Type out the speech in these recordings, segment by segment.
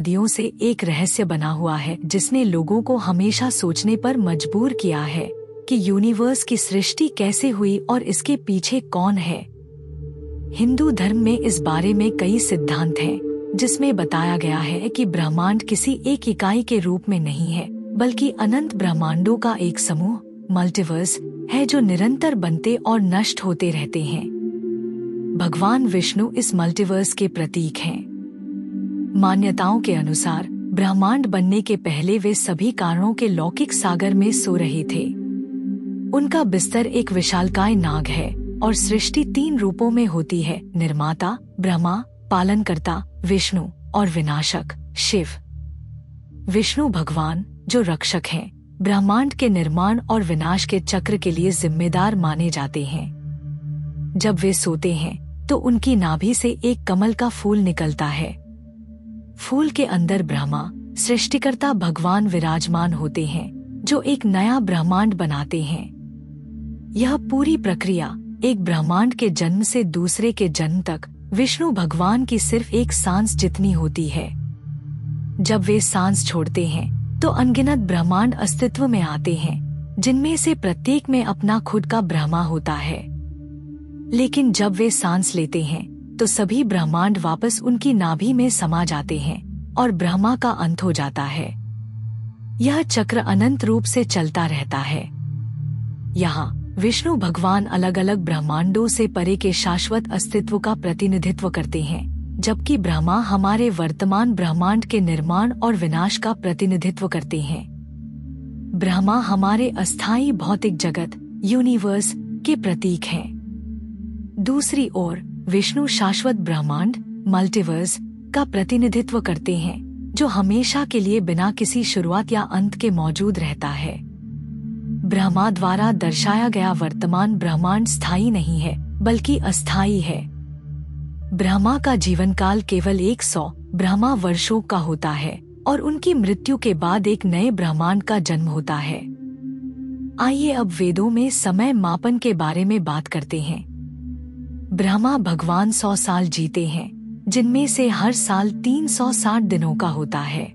सदियों से एक रहस्य बना हुआ है जिसने लोगों को हमेशा सोचने पर मजबूर किया है कि यूनिवर्स की सृष्टि कैसे हुई और इसके पीछे कौन है। हिंदू धर्म में इस बारे में कई सिद्धांत हैं, जिसमें बताया गया है कि ब्रह्मांड किसी एक इकाई के रूप में नहीं है, बल्कि अनंत ब्रह्मांडों का एक समूह मल्टीवर्स है जो निरंतर बनते और नष्ट होते रहते हैं। भगवान विष्णु इस मल्टीवर्स के प्रतीक हैं। मान्यताओं के अनुसार ब्रह्मांड बनने के पहले वे सभी कारणों के लौकिक सागर में सो रहे थे। उनका बिस्तर एक विशालकाय नाग है और सृष्टि 3 रूपों में होती है: निर्माता ब्रह्मा, पालनकर्ता विष्णु और विनाशक शिव। विष्णु भगवान जो रक्षक हैं, ब्रह्मांड के निर्माण और विनाश के चक्र के लिए जिम्मेदार माने जाते हैं। जब वे सोते हैं तो उनकी नाभि से एक कमल का फूल निकलता है। फूल के अंदर ब्रह्मा सृष्टिकर्ता भगवान विराजमान होते हैं, जो एक नया ब्रह्मांड बनाते हैं। यह पूरी प्रक्रिया एक ब्रह्मांड के जन्म से दूसरे के जन्म तक विष्णु भगवान की सिर्फ एक सांस जितनी होती है। जब वे सांस छोड़ते हैं तो अनगिनत ब्रह्मांड अस्तित्व में आते हैं, जिनमें से प्रत्येक में अपना खुद का ब्रह्मा होता है। लेकिन जब वे सांस लेते हैं तो सभी ब्रह्मांड वापस उनकी नाभि में समा जाते हैं और ब्रह्मा का अंत हो जाता है। यह चक्र अनंत रूप से चलता रहता है। यहाँ विष्णु भगवान अलग अलग ब्रह्मांडों से परे के शाश्वत अस्तित्व का प्रतिनिधित्व करते हैं, जबकि ब्रह्मा हमारे वर्तमान ब्रह्मांड के निर्माण और विनाश का प्रतिनिधित्व करते हैं। ब्रह्मा हमारे अस्थायी भौतिक जगत यूनिवर्स के प्रतीक हैं। दूसरी ओर विष्णु शाश्वत ब्रह्मांड मल्टीवर्स का प्रतिनिधित्व करते हैं, जो हमेशा के लिए बिना किसी शुरुआत या अंत के मौजूद रहता है। ब्रह्मा द्वारा दर्शाया गया वर्तमान ब्रह्मांड स्थायी नहीं है, बल्कि अस्थायी है। ब्रह्मा का जीवन काल केवल 100 ब्रह्मा वर्षों का होता है और उनकी मृत्यु के बाद एक नए ब्रह्मांड का जन्म होता है। आइए अब वेदों में समय मापन के बारे में बात करते हैं। ब्रह्मा भगवान 100 साल जीते हैं, जिनमें से हर साल 360 दिनों का होता है।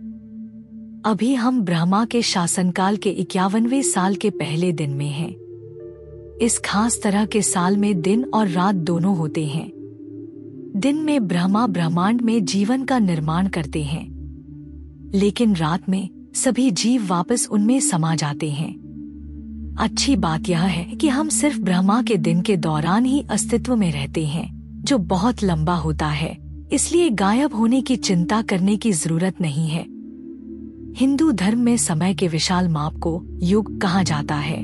अभी हम ब्रह्मा के शासनकाल के 51वें साल के पहले दिन में हैं। इस खास तरह के साल में दिन और रात दोनों होते हैं। दिन में ब्रह्मा ब्रह्मांड में जीवन का निर्माण करते हैं, लेकिन रात में सभी जीव वापस उनमें समा जाते हैं। अच्छी बात यह है कि हम सिर्फ ब्रह्मा के दिन के दौरान ही अस्तित्व में रहते हैं, जो बहुत लंबा होता है, इसलिए गायब होने की चिंता करने की जरूरत नहीं है। हिंदू धर्म में समय के विशाल माप को युग कहा जाता है।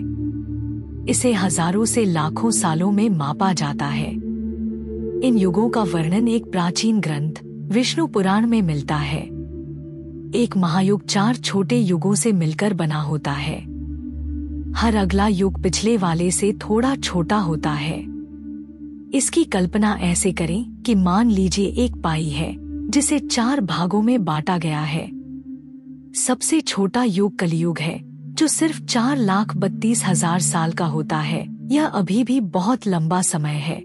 इसे हजारों से लाखों सालों में मापा जाता है। इन युगों का वर्णन एक प्राचीन ग्रंथ विष्णु पुराण में मिलता है। एक महायुग 4 छोटे युगों से मिलकर बना होता है। हर अगला युग पिछले वाले से थोड़ा छोटा होता है। इसकी कल्पना ऐसे करें कि मान लीजिए एक पाई है जिसे 4 भागों में बांटा गया है। सबसे छोटा युग कलियुग है, जो सिर्फ 4,32,000 साल का होता है। यह अभी भी बहुत लंबा समय है।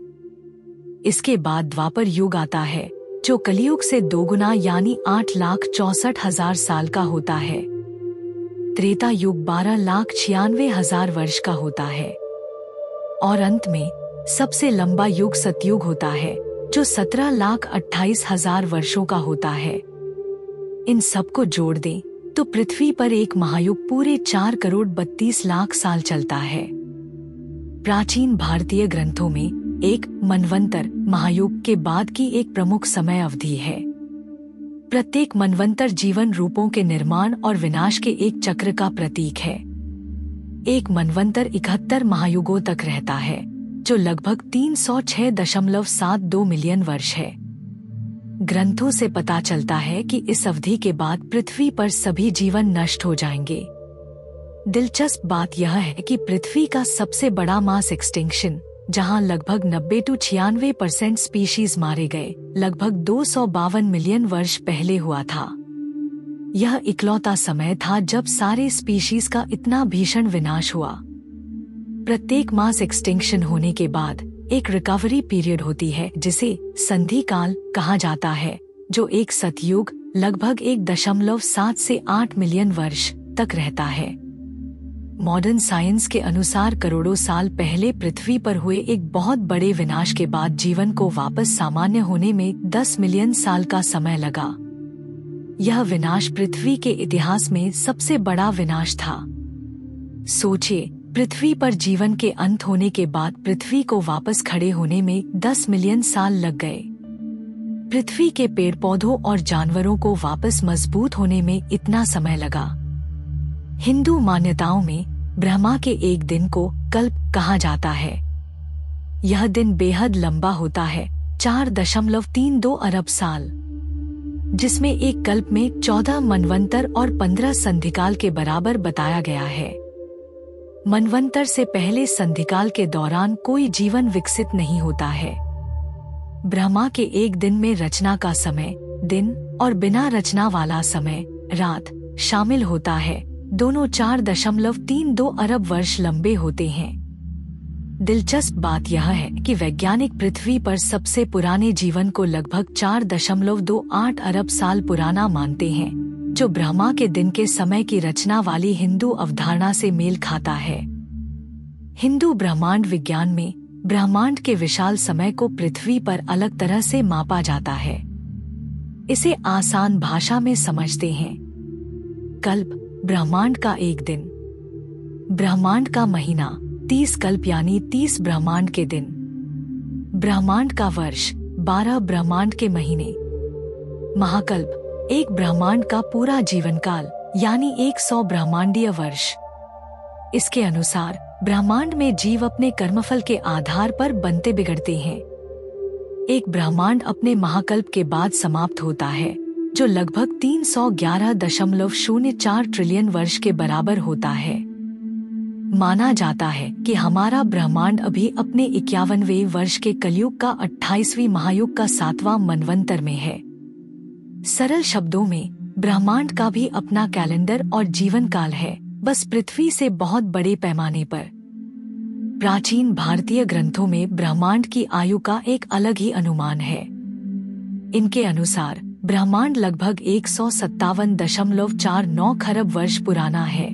इसके बाद द्वापर युग आता है, जो कलियुग से 2 गुना यानी 8,64,000 साल का होता है। त्रेता युग 12,96,000 वर्ष का होता है। और अंत में सबसे लंबा युग सतयुग होता है, जो 17,28,000 वर्षों का होता है। इन सबको जोड़ दें तो पृथ्वी पर एक महायुग पूरे 4,32,00,000 साल चलता है। प्राचीन भारतीय ग्रंथों में एक मनवंतर महायुग के बाद की एक प्रमुख समय अवधि है। प्रत्येक मनवंतर जीवन रूपों के निर्माण और विनाश के एक चक्र का प्रतीक है। एक मनवंतर 71 महायुगों तक रहता है, जो लगभग 306.72 मिलियन वर्ष है। ग्रंथों से पता चलता है कि इस अवधि के बाद पृथ्वी पर सभी जीवन नष्ट हो जाएंगे। दिलचस्प बात यह है कि पृथ्वी का सबसे बड़ा मास एक्सटिंक्शन, जहां लगभग 90-96% स्पीशीज मारे गए, लगभग 252 मिलियन वर्ष पहले हुआ था। यह इकलौता समय था जब सारे स्पीशीज का इतना भीषण विनाश हुआ। प्रत्येक मास एक्सटिंक्शन होने के बाद एक रिकवरी पीरियड होती है, जिसे संधि काल कहा जाता है, जो एक सतयुग लगभग 1.7 से 8 मिलियन वर्ष तक रहता है। मॉडर्न साइंस के अनुसार करोड़ों साल पहले पृथ्वी पर हुए एक बहुत बड़े विनाश के बाद जीवन को वापस सामान्य होने में 10 मिलियन साल का समय लगा। यह विनाश पृथ्वी के इतिहास में सबसे बड़ा विनाश था। सोचिए, पृथ्वी पर जीवन के अंत होने के बाद पृथ्वी को वापस खड़े होने में 10 मिलियन साल लग गए। पृथ्वी के पेड़ पौधों और जानवरों को वापस मजबूत होने में इतना समय लगा। हिंदू मान्यताओं में ब्रह्मा के एक दिन को कल्प कहा जाता है। यह दिन बेहद लंबा होता है, 4.32 अरब साल, जिसमें एक कल्प में 14 मनवंतर और 15 संधिकाल के बराबर बताया गया है। मनवंतर से पहले संधिकाल के दौरान कोई जीवन विकसित नहीं होता है। ब्रह्मा के एक दिन में रचना का समय दिन और बिना रचना वाला समय रात शामिल होता है। दोनों 4.32 अरब वर्ष लंबे होते हैं। दिलचस्प बात यह है कि वैज्ञानिक पृथ्वी पर सबसे पुराने जीवन को लगभग 4.28 अरब साल पुराना मानते हैं, जो ब्रह्मा के दिन के समय की रचना वाली हिंदू अवधारणा से मेल खाता है। हिंदू ब्रह्मांड विज्ञान में ब्रह्मांड के विशाल समय को पृथ्वी पर अलग तरह से मापा जाता है। इसे आसान भाषा में समझते हैं। कल्प ब्रह्मांड का एक दिन, ब्रह्मांड का महीना 30 कल्प यानी 30 ब्रह्मांड के दिन, ब्रह्मांड का वर्ष 12 ब्रह्मांड के महीने, महाकल्प एक ब्रह्मांड का पूरा जीवन काल यानी 100 ब्रह्मांडीय वर्ष। इसके अनुसार ब्रह्मांड में जीव अपने कर्मफल के आधार पर बनते बिगड़ते हैं। एक ब्रह्मांड अपने महाकल्प के बाद समाप्त होता है, जो लगभग 311.04 ट्रिलियन वर्ष के बराबर होता है। माना जाता है कि हमारा ब्रह्मांड अभी अपने 51वें वर्ष के कलयुग का 28वीं महायुग का 7वां मनवंतर में है। सरल शब्दों में ब्रह्मांड का भी अपना कैलेंडर और जीवन काल है, बस पृथ्वी से बहुत बड़े पैमाने पर। प्राचीन भारतीय ग्रंथों में ब्रह्मांड की आयु का एक अलग ही अनुमान है। इनके अनुसार ब्रह्मांड लगभग 157.49 खरब वर्ष पुराना है।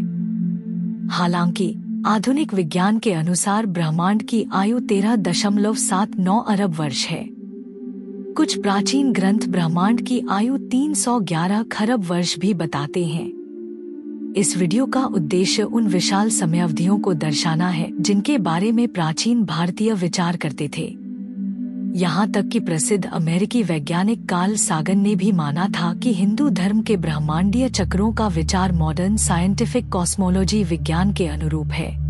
हालांकि आधुनिक विज्ञान के अनुसार ब्रह्मांड की आयु 13.79 अरब वर्ष है। कुछ प्राचीन ग्रंथ ब्रह्मांड की आयु 311 खरब वर्ष भी बताते हैं। इस वीडियो का उद्देश्य उन विशाल समयावधियों को दर्शाना है जिनके बारे में प्राचीन भारतीय विचार करते थे। यहाँ तक कि प्रसिद्ध अमेरिकी वैज्ञानिक कार्ल सागन ने भी माना था कि हिंदू धर्म के ब्रह्मांडीय चक्रों का विचार मॉडर्न साइंटिफिक कॉस्मोलॉजी विज्ञान के अनुरूप है।